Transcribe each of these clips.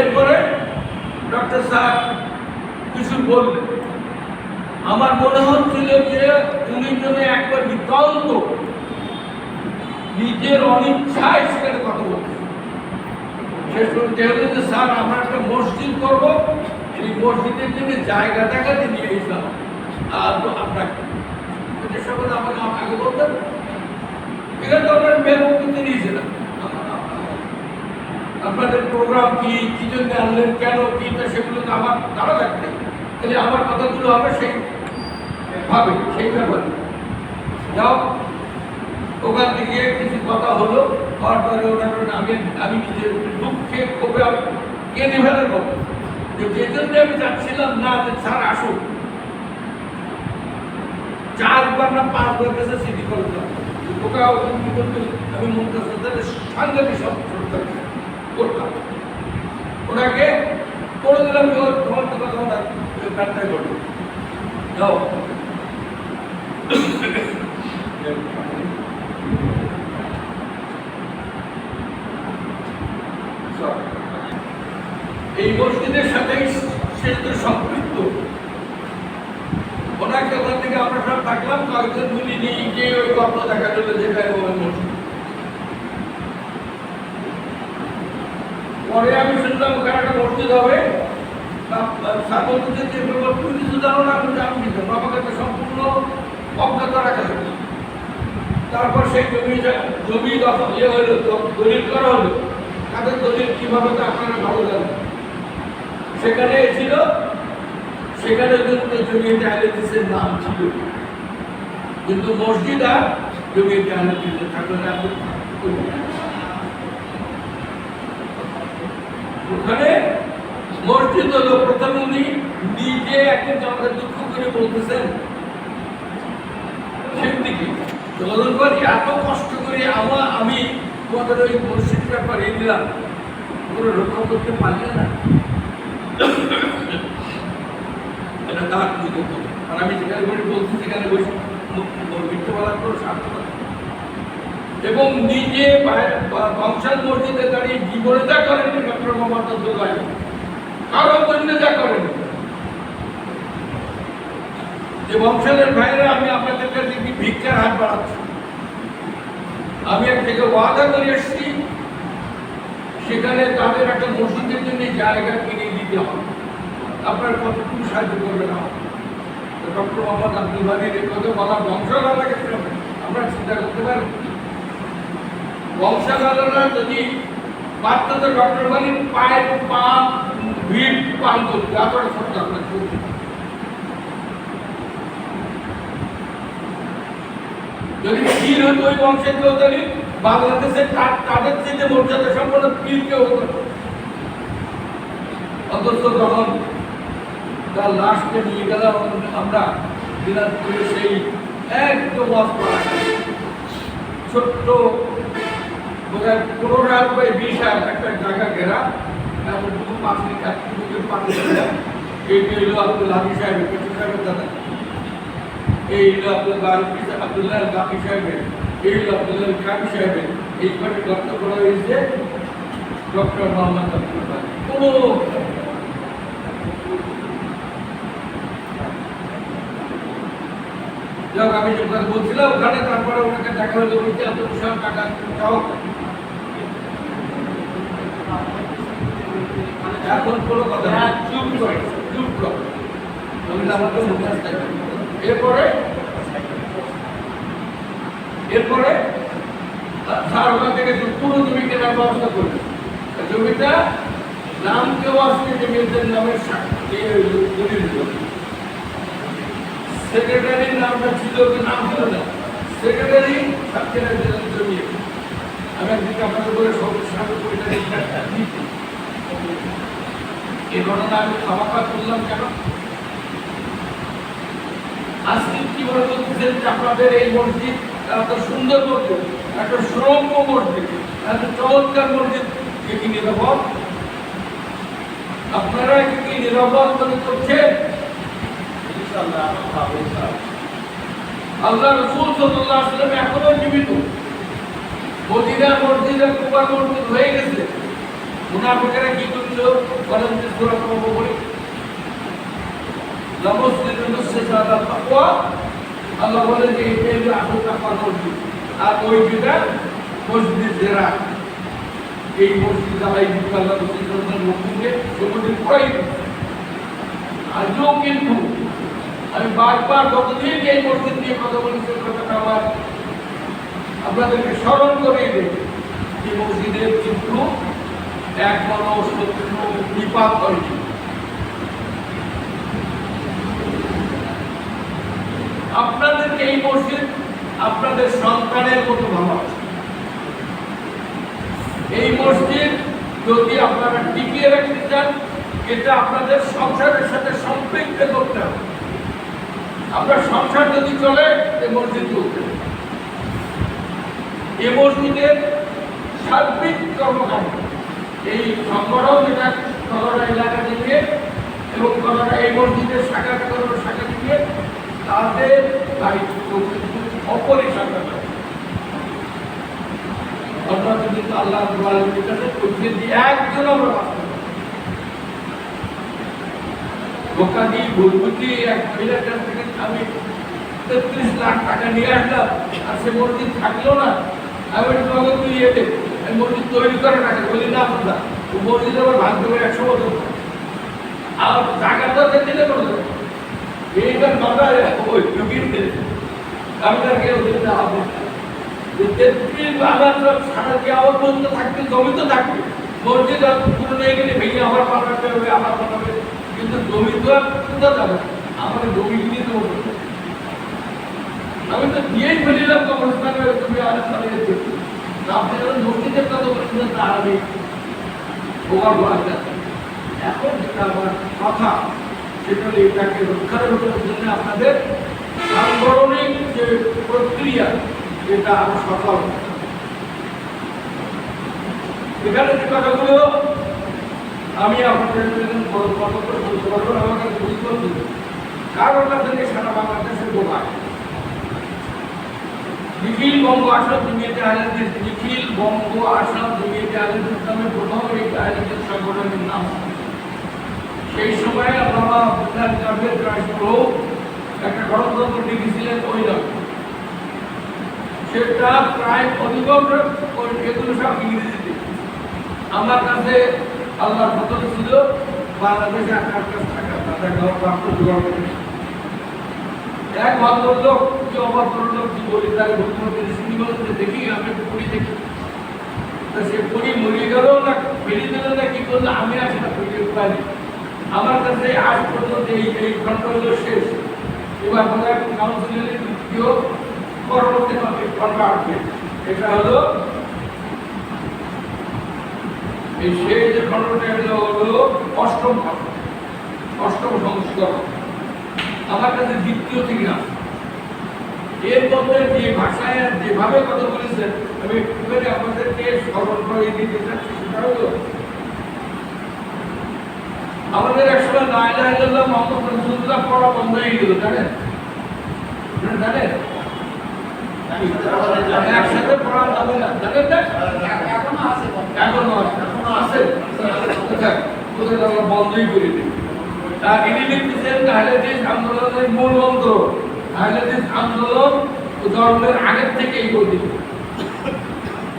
এরপরে ডক্টর সাহেব কিছু বললেন, আমার মনে হচ্ছিল যে উনি যেন একবার নিতান্ত নিজের অনিচ্ছায় সেখানে কথা বলছেন। শেষ পর্যন্ত হলো যে স্যার আমরা একটা মসজিদ করবো, সেই মসজিদের জন্য জায়গা টাকাতে নিয়ে এসলাম আর আপনাকে সকলে আমাকে আগে বলতেন এখানে তো আপনার মেহবুবকে নিয়েছিলাম, আপনাদের প্রোগ্রাম কি জন্য আনলেন, কেন কি, সেগুলো তো আমার জানা থাকতে, তাহলে আমার কথাগুলো হবে সেই ভাবে সেই ব্যাপারে যাও। ওখান থেকে কিছু কথা হলো, হওয়ার পরে আমি নিজের দুঃখে ক্ষোভে আমি কেঁদে ফেলার মতো, যে জন্য আমি চাচ্ছিলাম না যে স্যার আসুক। 4 বার না 5 বার কাছে সিটি করলাম, আমি মুন্তাসির সাংঘাতিক করতাম, ওনাকে করে দিলাম তোমার কথা ব্যাখ্যা করবো যাও। এই মসজিদের সাথে সে সম্পৃক্ত, ওনাকে ওখান থেকে আমরা সব থাকলাম, কয়েকজন মিলি নিয়ে গিয়ে ওই গল্প দেখা গেল যেখানে ওই মসজিদ। পরে আমি শুনলাম ওখানে একটা মসজিদ হবে, তুমি কিছু জানো না, আমি জানি আমাকে একটা সম্পূর্ণ অজ্ঞতা রাখা হবে। তারপর সেই জমি দখল হলো, দলিল করা হলো, তাদের দলিল কিভাবে তো আপনারা ভালো জানেন। সেখানে ছিল, সেখানে কিন্তু জমিয়তে আহলে হাদিসের নাম ছিল, কিন্তু মসজিদ আর জমিয়তে আহলে হাদিসের থাকলে ওখানে মসজিদ হলো। প্রথম উনি নিজে একদিন আমাকে দুঃখ করে বলতেছেন, সেদিকে এত কষ্ট করে আমি তোমাদের ওই মসজিদটা পাঠিয়ে দিলাম, ওরা রক্ষা করতে পারলে না, এটা তার আর আমি যেখানে বলছি সেখানে বসে মিথ্যে বলার কোনো স্বার্থ না। এবং নিজে বংশাল মসজিদে দাঁড়িয়ে জীবনে যা করেনি ডক্টর মোহাম্মদ আব্দুল্লাহ, কারো জন্য যা করেনি, যে বংশালের ভাইরা আমি আপনাদের কাছে ভিক্ষার হাত বাড়াচ্ছি, আমি এক থেকে ওয়াদা করে এসেছি সেখানে তাদের একটা মসজিদের জন্য জায়গা কিনে দিতে হবে, আপনার কতটুকু সাহায্য করবে না। ডক্টর মোহাম্মদ আব্দুল বাড়ির এই কথা বলা বংশালাকে আমরা চিন্তা করতে পারি। বংশালারা যদি পারত তো ডক্টর বাড়ির পায়ের পা ভিড় পান করতে, আপনার সত্য আপনার যদি পীর হতো ওই বংশের কেউ, তাহলে বাংলাদেশে তাদের চেয়ে মর্যাদা সম্পন্ন পীর কেউ হতো। অথচ যখন তার লাশকে নিয়ে গেলাম আমরা দিনাজপুরে, সেই একদম ছোট্ট বোধহয় 15,000 বা 20,000 একটা জায়গা ঘেরা, এমনটুকু 5 মিটার পানি, এইটি হলো আব্দুল হাদি সাহেবের, পেটু সাহেবের দাদা, এই হলো আব্দুল্লাহ বাকি সাহেবের, এই হলো আব্দুল্লাহ কাকি সাহেবের, এইভাবে গর্ত করা হয়েছে ডক্টর মোহাম্মদ আব্দুল বাড়ি। কোনো আমি যে কথা বলছিলাম ওখানে, তারপরে ওনাকে দেখা হলো এত বিশাল টাকা চাও, এখন কোনো কথা চুপ করে আমাকে মনে আসতে। এরপরে স্যার ওখান থেকে পুরো জমি কেনার ব্যবস্থা করবে, জমিটা নাম কেউ আসবে, জমিদের নামের সেক্রেটারির নামটা ছিল, নাম ছিল না, সেক্রেটারি জমি। আমি একদিকে আপনাদের বলে এই ঘটনা আমি ক্ষমা করলাম কেন, আজকে কিভাবে বলতেছেন যে আপনাদের এই মসজিদ এত সুন্দর মসজিদ, একটা সুরম্য মসজিদ, এত চমৎকার মসজিদ, কি নিরাপদ? আপনারা কি নিরাপদ মনে করছেন? আল্লাহ রাসূল সাল্লাল্লাহু আলাইহি ওয়াসাল্লাম এখনো জীবিত, মদিনার মসজিদ আর কুবার মসজিদ হয়ে গেছে, মুনাফিকেরা কি করছিল বলেন যে সূরা তওবা পড়ি লামসজিদুন নাসসাদা তাকওয়া আল্লাহ বলে যে এই যে আসল তাকওয়ার মসজিদ আর ওই যেটা মসজিদ জেরা এই মসজিদ আলাই আল্লাহ রাসূলের মুখে কোনদিন পড়াই আজও কিন্তু আমি বারবার যতদিন এই মসজিদ নিয়ে কথা বলেছি কথাটা আমার আপনাদেরকে স্মরণ করে দেব যে মসজিদের কিন্তু একমাত্র শত্রু বিপাক হয়নি। আপনাদেরকে এই মসজিদ আপনাদের সন্তানের মতো ভাবা এই মসজিদ যদি আপনারা টিকিয়ে রাখতে চান এটা আপনাদের সংসারের সাথে সম্পৃক্ত করতে হবে। আপনার সংসার যদি চলে এই মসজিদ চলতে এই মসজিদের সার্বিক কর্মকাণ্ড এই সংগঠন যেটা কলরা এলাকা থেকে এবং কলরা এই মসজিদের শাখা থেকে তাদের দায়িত্ব কিন্তু অপরিসীম। আমরা যদি আল্লাহ আল্লাহর কাছে পৌঁছে দিই একজন আমরা বাঁচতে পারি। দোকানি ভুলবুদ্ধি এক মহিলার কাছ থেকে আমি ৩৩ লাখ টাকা নিয়ে আসলাম আর সে মসজিদ থাকলো না। আমি তোমাকে তুই এতে মসজিদ তৈরি করে টাকা বলি না আপনার ও মসজিদ আবার ভাঙতে পারে ১০০ বছর আর টাকাটা দিলে করে দেবে এইটার কথা ওই ঢুকিয়ে দিয়েছে আমি তার কেউ দিতে হবে আমার সব সারা দিয়ে আবার পর্যন্ত থাকতে জমি তো থাকবে মসজিদ পুরো নিয়ে গেলে ভেঙে আবার বানাতে হবে আবার বানাবে কিন্তু জমি তো আর কোথাও যাবে আমাকে জমি কিনে দেবো আমি তো দিয়েই ফেলিলাম কবরস্থানে তুমি আর চালিয়ে যেতে আপনি যখন মসজিদের কথা বলছিলেন তা আমি ওভার বলা এখন যেটা আমার কথা সেটা এটাকে রক্ষার জন্য আপনাদের সাংগঠনিক যে প্রক্রিয়া এটা আরো সফল। এখানে যে কথাগুলো আমি আপনাদের বলতে পারবো আমাকে বুঝতে হবে কারণ আপনাদের সারা বাংলাদেশের দোকান নিখিল বঙ্গ আসাম জমিয়তে আহলে হাদিস নিখিল বঙ্গ আসাম জমিয়তে আহলে হাদিস নামে প্রথম এই আহলে হাদিস সংগঠনের নাম। সেই সময় আল্লামা আব্দুল্লাহ জাবের রাইসুল একটা গণতন্ত্র লিখেছিলেন ওই নাম সেটা প্রায় অধিকম এগুলো সব ইংরেজিতে। আমার কাছে আল্লাহর ফতল ছিল বাংলাদেশে আপনার কাছে থাকা তাদের প্রাপ্ত জোগাড় এক ভদ্রলোক কি অভদ্রলোক কি বলি তাকে ভদ্রলোক দেখি আমি একটু পড়ি দেখি সে পড়ি মরিয়ে গেল না বেরিয়ে দিল না কি করলো আমি আর সেটা পড়িয়ে পারি। আমার কাছে আজ পর্যন্ত এই ঘন্টা হলো শেষ এবার বোধ হয় কাউন্সিলের দ্বিতীয় পরবর্তী ঘন্টা আসবে এটা হলো এই শেষ যে খণ্ডটা হলো অষ্টম সংস্করণ আমার কাছে দ্বিতীয় থেকে আসে। এর মধ্যে যে ভাষায় যেভাবে কথা বলেছেন আমি একটুখানি আপনাদেরকে স্মরণ করে দিতে চাচ্ছি সেটা হলো আমাদের একসময় লা ইলাহা ইল্লাল্লাহ মুহাম্মদ রাসূলুল্লাহ পড়া বন্ধ হয়ে গেল জানেন জানেন একসাথে পড়া যাবে না জানেন না এখনো আছে কোথায় আমরা বন্ধই করে দিই। ইনি লিখতেছেন আহলে হাদিস আন্দোলনের মূল মন্ত্র আহলে হাদিস আন্দোলন ধর্মের আগের থেকেই গঠিত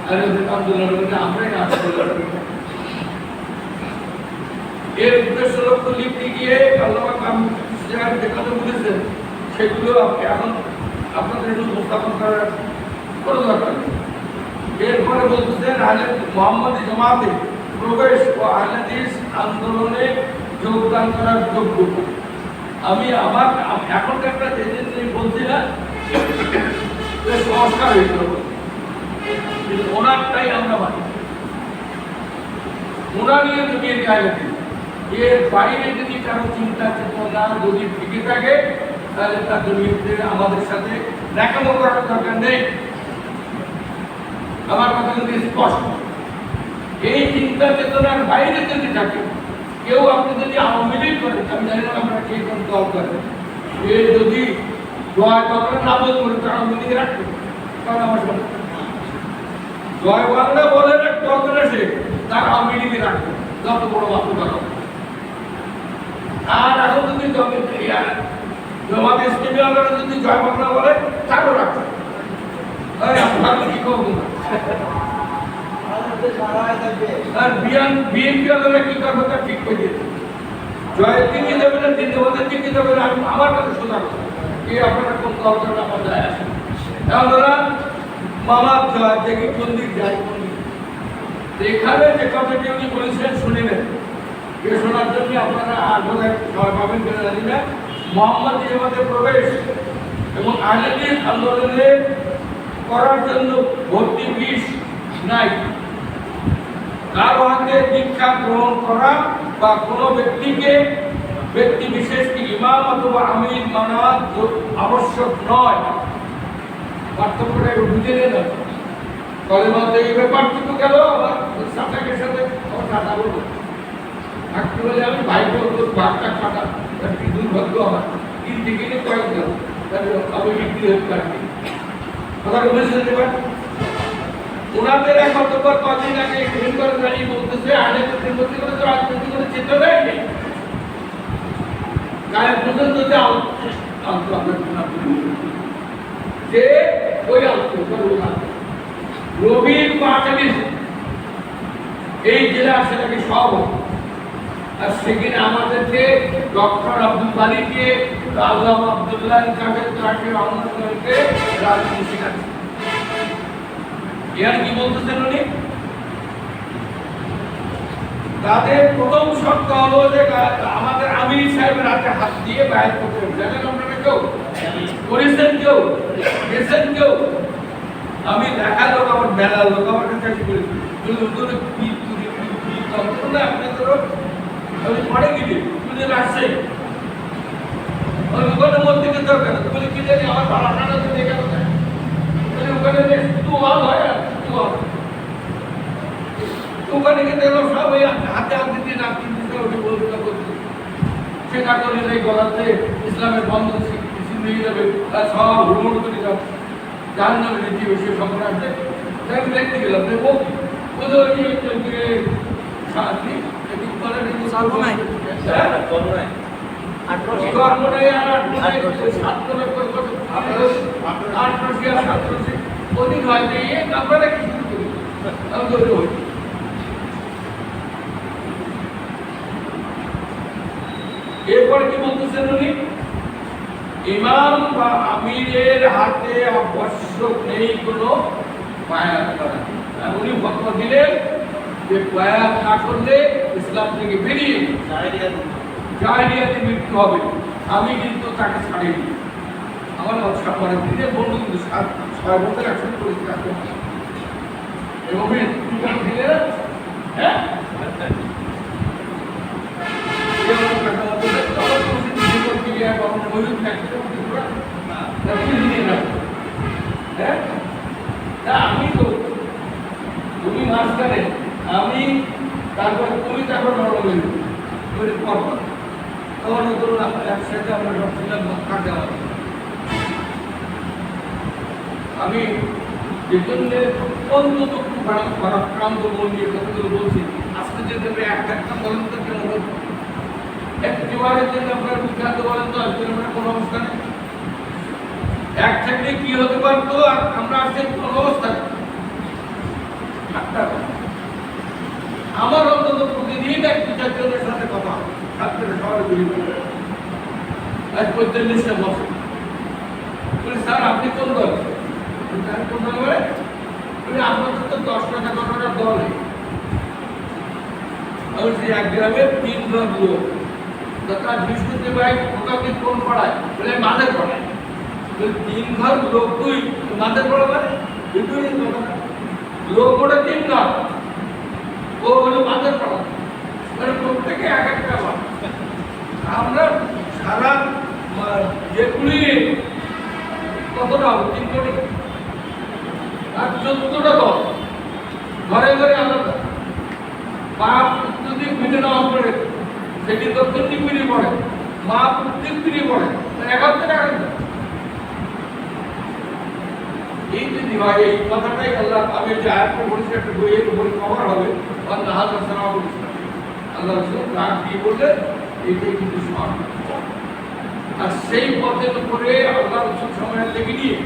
আহলে হাদিস আন্দোলনের আমরাই এর উদ্দেশ্য লক্ষ্য লিখতে গিয়ে আল্লামা কামরুজ্জামান যে কথা বলেছেন সেগুলো এখন আপনাদের একটু উপস্থাপন করার কোনো দরকার নেই। এরপরে বলতেছেন আহলে মুহাম্মদী জামাতে প্রবেশ ও আহলে হাদিস আন্দোলনে যোগদান করার যোগ্যতা আমি আমার এখনকার একটা যে বলছি না সংস্কার হয়েছিল কিন্তু ওনারটাই আমরা মানি ওনার নিয়ে যদি এর বাইরে যদি কারো চিন্তা চেতনা যদি থেকে থাকে তাহলে তার জমিতে আমাদের সাথে দেখানো করার দরকার নেই। আমার কথা কিন্তু স্পষ্ট এই চিন্তা চেতনার বাইরে যদি থাকে কেউ আপনি যদি আওয়ামী লীগ করেন আমি জানি না আমরা কে কোন দল করেন এ যদি জয় বাংলা না বল করে তার আওয়ামী লীগ রাখবে কারণ আমার জয় বাংলা বলে রাখতে হবে না সে তার আওয়ামী লীগ রাখবে যত বড় বাধ্যতা। আর এখন যদি জমাতে ইসলামী আন্দোলন যদি জয় বাংলা বলে তারও রাখবে, আপনার কি করবো না। আর বিএনপি আন্দোলনে কি করবো তা ঠিক করে দিয়েছে। জয়ের দিকে যাবে না, জিন্দাবাদের দিকে যাবে না, আমি আমার কাছে শোনা কথা এই আপনারা কোন দরকার আমার যায় আসে। আমরা মামার জয় দেখি কোন দিক যায়, কোন দিক। এখানে যে কথাটি উনি বলেছিলেন শুনে নেন, এ শোনার জন্য আপনারা আগ্রহে সবাই পাবেন কেন জানি না। মোহাম্মদ ইমাদের প্রবেশ এবং আহলে আন্দোলনে করার জন্য ভর্তি ফিস নাই। কারো হাতে দীক্ষা গ্রহণ করা বা কোনো ব্যক্তি বিশেষকে ইমাম অথবা আমির মানা আবশ্যক নয়। পার্থক্যটা বুঝে নেন। কলেমাতে এই ব্যাপারটুকু গেল, আবার সাথের সাথে কথা বলবো থাকতে বলে আমি ভাই বলবো বাঘটা কাটা, কি দুর্ভাগ্য আমার কিনতে কিনে কয়েক গেল আমি বিক্রি হতে পারি। কথা বলেছেন এবার ওনাদের এক অতঃপর কদিন আগে গ্রহণ করে দাঁড়িয়ে বলতেছে আলেমদের মধ্যে করে তো রাজনীতি করে চিন্তা দেয় নেই, গায়ে পর্যন্ত যাও যে ওই রবির পাঁচালিশ এই জেলা সেটাকে সব, আর সেখানে আমাদেরকে ডক্টর আব্দুল বারিকে আল্লাহ আব্দুল্লাহ কাদের তাকে রহমতুল্লাহকে রাজনীতি শেখাচ্ছে। এর কি বলতেছেন উনি? তাদের প্রথম শর্ত হলো যে আমাদের আমির সাহেবের হাতে হাত দিয়ে বাইর করতে হবে। জানেন আপনারা কেউ করেছেন, কেউ গেছেন, কেউ? আমি দেখা লোক আমার মেলা লোক আমার কাছে করেছি আপনাদের আমি পড়ে গিয়ে তুলে আসছে ওখানে মধ্যে দরকার বলে কি জানি আমার ভাড়াটা তো দেখে ওখানে শুধু ওয়াল হয় আর ওখানে কিন্তু সব ওই হাতে হাতে দিয়ে নাকি ওকে বলতে করছে সেটা করে এই গলাতে ইসলামের বন্ধন নিয়ে যাবে আর সব হুড়মুড় করে যাবে জাহান নামে নীতি বেশি সকলে আসবে। আমি দেখতে গেলাম দেখবো এরপর কি বলতেছেন উনি? ইমাম বা আমিরের হাতে আবশ্যক নেই কোনো বায়াত করা। উনি ফতোয়া দিলেন যে বায়াত না করলে ইসলাম থেকে বেরিয়ে জাহেলিয়াতে মৃত্যু হবে। আমি কিন্তু তাকে ছাড়িনি। আমার মানে দিনের বন্ধু কিন্তু 6 বছর একসাথে করেছি এবং দিলেন। হ্যাঁ আমি তো তুমি মাঝখানে আমি তারপর তুমি তারপর নরম তখন ধরুন একসাথে আমরা সবসময় মক্কা দেওয়া। আমি যে জন্য অত্যন্ত পরাক্রান্ত মন নিয়ে কথাগুলো বলছি। আজকে যে দেবে একটা বলেন তো কেমন একটিবারের জন্য আপনার বিখ্যাত বলেন তো আজকে আমরা কোন অবস্থানে এক থাকলে কি হতে পারতো আর আমরা আজকে কোন অবস্থায়। আমার অন্তত প্রতিদিন এক বিচারজনের সাথে কথা ছাত্রের সবার গুলি আজ 45টা বছর বলি স্যার আপনি কোন দল? কোন দল বলে আপনাদের তো 10টা 11টা দল। এক গ্রামের 3 জন লোক তার বিষ্ণুতে ভাই ওটাকে কোন পড়ায় বলে মাদের পড়ায়। 3 ঘর লোক তুই মাদের পড়া মানে লোক ওটা 3 ঘর ও হলো মাদের পড়া মানে প্রত্যেকে এক একটা ঘর। আমরা সারা যেগুলি কতটা হবে 3 কোটি আর 14টা দল ঘরে ঘরে আলাদা। বাপ যদি মিলে নেওয়া করে সেটি দক্ষিণ দিক মিলিয়ে পড়ে, মা প্রত্যেক মিলিয়ে পড়ে 11 টাকা। এই যে দিবাই এই কথাটাই আল্লাহ আমি যে আয়াতটা বলেছি একটা বইয়ের উপরে কভার হবে আল্লাহ হাজার সালাম বলেছিলাম আল্লাহ রাসূল ডাক দিয়ে বললেন এটাই কিন্তু সৎ। আর সেই পথের উপরে আল্লাহ রাসূল সময় থেকে নিয়ে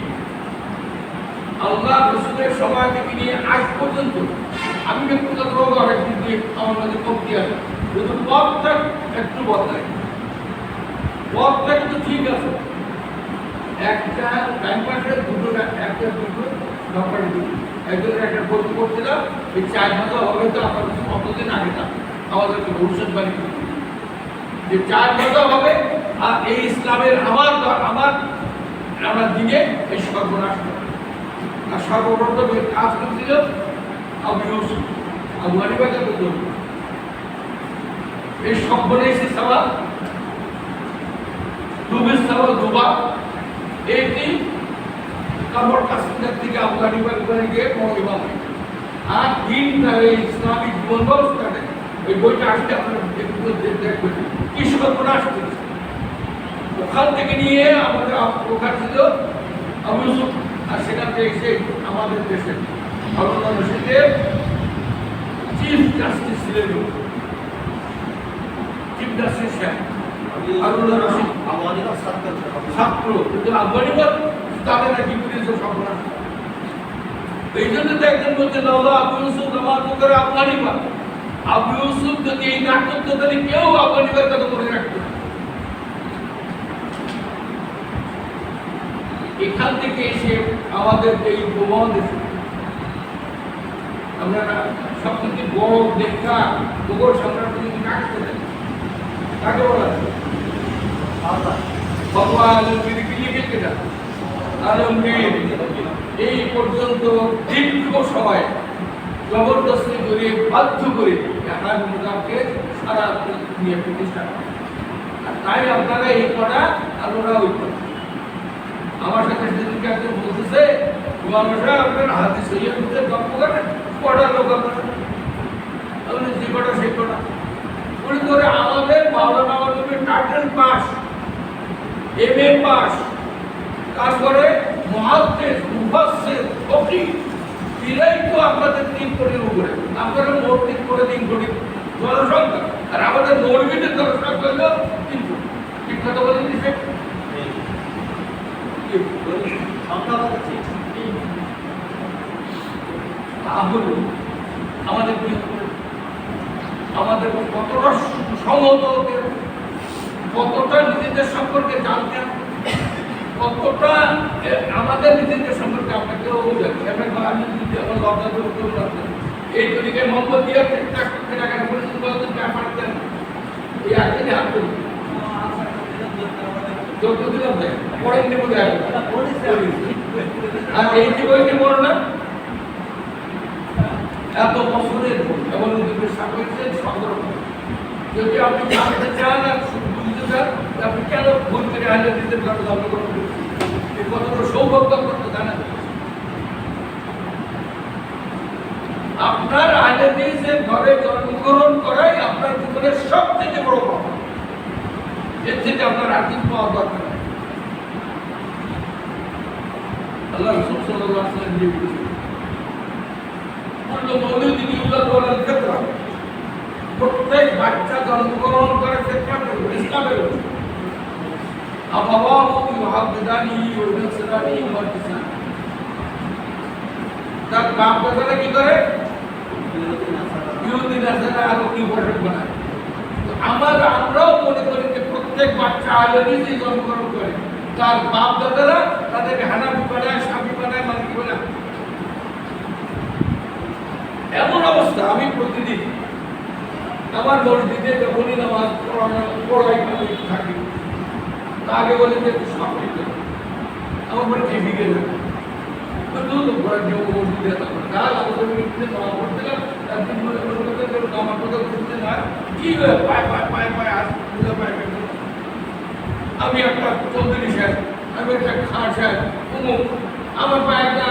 আল্লাহ রাসূলের সময় থেকে নিয়ে আজ পর্যন্ত আমি ব্যক্তিগতভাবে অনেক দিকে আমার মাঝে কমতি আছে, কিন্তু পথটা একটু বদলায়। পথটা কিন্তু ঠিক আছে, একটা ব্যাংক পাশে দুটো একটা দুটো ডক্টর একজনের একটা বই করছিলাম, এই 4 ভাষা হবে তো আমার কতদিন আগে না আমাদেরকে ভবিষ্যৎবাণী যে 4 ভাষা হবে, আর এই ইসলামের আমার দিনে এই সর্বনাশ হবে। আর সর্বপ্রথম এই কাজ করছিল আবু ইউসুফ, আবু হানিফা কত এই সর্বনেশী সভা দুবিশ সভা দুবা এটি কামর কাশ্মীর থেকে আবু হানিফার করে গিয়ে মহিমাম আর দিনটা এই ইসলামিক জীবন ব্যবস্থাটা এই বইটা আসলে আপনারা দেখবেন কি সর্বনাশ করেছে। ওখান থেকে নিয়ে আমাদের ওখান ছিল আবু ইউসুফ, আর সেখান থেকে এসে আমাদের দেশে হারুনুর রশিদের চিফ জাস্টিস ছিলেন, চিফ জাস্টিস হারুনুর রশিদ ছাত্র, কিন্তু আবু হানিফা তাদের নাকি বিরুদ্ধে সর্বনাশ। এই জন্য তো একজন বলছেন আবু ইউসুফ নামাজ করে আবু হানিফা, আবু ইউসুফ যদি এই না করতো তাহলে কেউ আবু হানিফার কথা মনে রাখতো না। এখান থেকে এসে আমাদের এই উপমহাদেশে আমরা সবথেকে বড় দেখা মুঘল সম্রাট যদি কাটতে দেন কাকে বলা ভগবান আলমগীর কি লিখেছে না আলমগীর এই পর্যন্ত দীর্ঘ সময় জবরদস্তি করে বাধ্য করে মুজাবকে সারা নিয়ে প্রতিষ্ঠা করে। আর তাই আপনারা এই করা আর ওরা ওই করা। আমার সাথে সেদিনকে একজন বলতেছে আপনার হাতে সইয়া করতে গল্প করেন কটা লোক আপনারা যে কটা সেই কটা উনি ধরে আমাদের মাওলানা টাইটেল পাস, এমএ পাস, তারপরে মুহাদ্দিস, মুফাসসির, ফকিহ, এরাই তো আপনাদের 3 কোটির উপরে, আপনারা মোট 3 কোটি 3 কোটি জনসংখ্যা, আর আমাদের মৌলবীদের জনসংখ্যা হলো 3 কোটি। ঠিক কথা বলেন দিচ্ছে আমাদের কতটা সমত, কতটা নিজেদের সম্পর্কে জানতেন, কতটা আমাদের নিজেদের সম্পর্কে আপনাকে আমার লজ্জা এই তরিকে মোহাম্মদ দিয়া টাকা পারতেন এই আগে হাত করি দিলাম পড়েন নেব আর এই জীবনে বড় না এত বছরের এবং সংগ্রহ যদি আপনি জানতে চান আর বুঝতে চান আপনি কেন ভুল করে আইলে দিতে পারবেন কতটা সৌভাগ্য করতে জানেন। আপনার আইলে দিয়ে ঘরে জন্মগ্রহণ করাই আপনার জীবনের সব থেকে বড় পাওয়া, এর থেকে আপনার আর্থিক পাওয়া দরকার। আল্লাহ রাসূল সাল্লাল্লাহু আলাইহি ওয়াসাল্লাম দিয়ে বলেছেন কুল্লু মাউলুদিন ইউলাদু আলাল ফিতরা, প্রত্যেক বাচ্চা জন্মগ্রহণ করে ফিতরাত ইসলামের উপর। আবাওয়াহু ইউহাবিদানিহি ওয়া ইউনাসিরানিহি ওয়া ইসলাম, তার বাপ দাদারা কি করে ইহুদি নাসারা আর ইহুদি বানায়। আমরাও মনে করি যে প্রত্যেক বাচ্চা আলেমই জন্মগ্রহণ করে, তার বাপ দাদারা তাদেরকে হানাফি বানায়, শাফি বানায়, মালিকি বানায়। এমন অবস্থা আমি প্রতিদিন আমার মসজিদে যখনই নামাজ পড়াই থাকি আগে বলে যে শাফি আমার মনে টিভি গেলে মসজিদে কাল আমাদের নামাজ পড়ছিলাম একদিন আমার কথা বুঝতে না কি পায় পায় পায় পায় আজ পায় আমি একটা চৌধুরী সাহেব, আমি একটা খাঁ সাহেব, আমার পায়ে একটা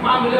পা মিলে